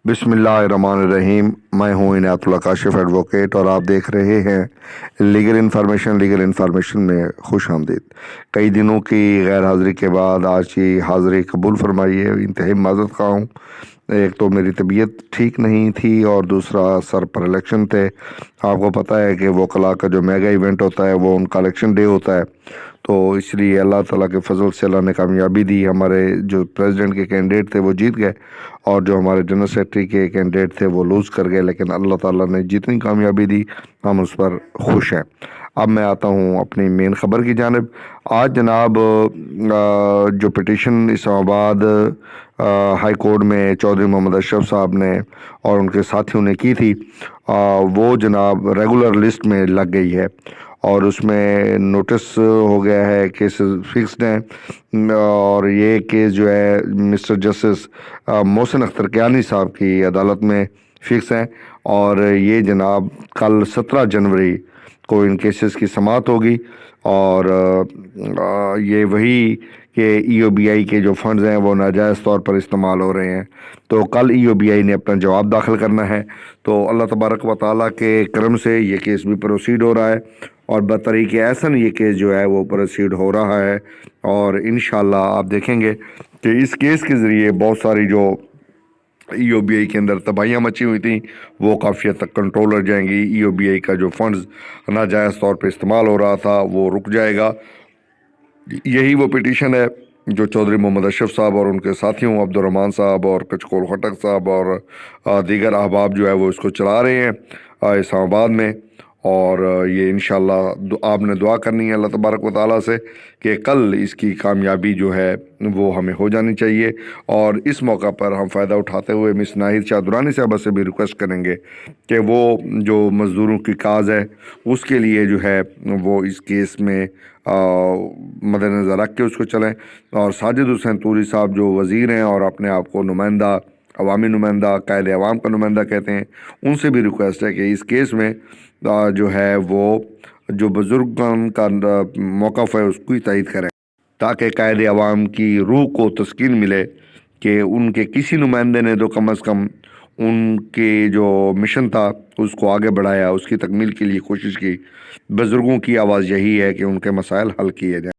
बिस्मिल्लाहिर्रहमानिर्रहीम। मैं हूँ इनायतुल्लाह काशिफ एडवोकेट और आप देख रहे हैं लीगल इन्फॉर्मेशन में खुश आमदीद। कई दिनों की गैर हाज़िरी के बाद आज की हाज़िरी कबूल फरमाई है। इंतहाई माज़रत खा हूँ। एक तो मेरी तबीयत ठीक नहीं थी और दूसरा सर पर इलेक्शन थे। आपको पता है कि वकला का जो मेगा इवेंट होता है वो उनका इलेक्शन डे होता है, तो इसलिए अल्लाह ताला के फजल से अल्लाह ने कामयाबी दी। हमारे जो प्रेसिडेंट के कैंडिडेट थे वो जीत गए और जो हमारे जनरल सेक्रेटरी के कैंडिडेट थे वो लूज़ कर गए, लेकिन अल्लाह ताला ने जितनी कामयाबी दी हम उस पर खुश हैं। अब मैं आता हूँ अपनी मेन ख़बर की जानिब। आज जनाब जो पिटीशन इस्लामाबाद हाई कोर्ट में चौधरी मोहम्मद अशरफ साहब ने और उनके साथियों ने की थी, वो जनाब रेगुलर लिस्ट में लग गई है और उसमें नोटिस हो गया है, केस फिक्स्ड हैं और ये केस जो है मिस्टर जस्टिस मोहसिन अख्तर कियानी साहब की अदालत में फिक्स हैं और ये जनाब कल 17 जनवरी को इन केसेस की समाअत होगी। और ये वही कि EOBI के जो फंड्स हैं वो नाजायज़ तौर पर इस्तेमाल हो रहे हैं, तो कल EOBI ने अपना जवाब दाखिल करना है। तो अल्लाह तबारक व तआला के करम से ये केस भी प्रोसीड हो रहा है और बतरीके ऐसन ये केस जो है वो प्रोसीड हो रहा है और इंशाअल्लाह आप देखेंगे कि इस केस के ज़रिए बहुत सारी जो EOBI के अंदर तबाहियाँ मची हुई थी वो काफ़ी हद तक कंट्रोल हो जाएंगी। EOBI का जो फंड्स नाजायज़ तौर पे इस्तेमाल हो रहा था वो रुक जाएगा। यही वो पिटीशन है जो चौधरी मोहम्मद अशरफ साहब और उनके साथियों अब्दुर्रहमान साहब और कचकोल खटक साहब और दीगर अहबाब जो है वो इसको चला रहे हैं इस्लामाबाद में। और ये इंशाअल्लाह आपने दुआ करनी है अल्लाह तबारक व तआला से कि कल इसकी कामयाबी जो है वो हमें हो जानी चाहिए। और इस मौका पर हम फ़ायदा उठाते हुए मिस नाहिद शाह दुरानी साहबा से भी रिक्वेस्ट करेंगे कि वो जो मज़दूरों की काज है उसके लिए जो है वो इस केस में मद्देनज़र रख के उसको चलें। और साजिद हुसैन तूरी साहब जो वज़ीर हैं और अपने आप को नुमाइंदा अवामी नुमाइंदा कायदे अवाम का नुमाइंदा कहते हैं, उनसे भी रिक्वेस्ट है कि इस केस में जो है वो जो बुज़ुर्गों का मौक़िफ़ है उसको ही तईद करें ताकि कायदे अवाम की रूह को तस्कीन मिले कि उनके किसी नुमाइंदे ने तो कम अज़ कम उनके जो मिशन था उसको आगे बढ़ाया, उसकी तकमील के लिए कोशिश की। बुज़ुर्गों की आवाज़ यही है कि उनके मसाइल हल किए जाएँ।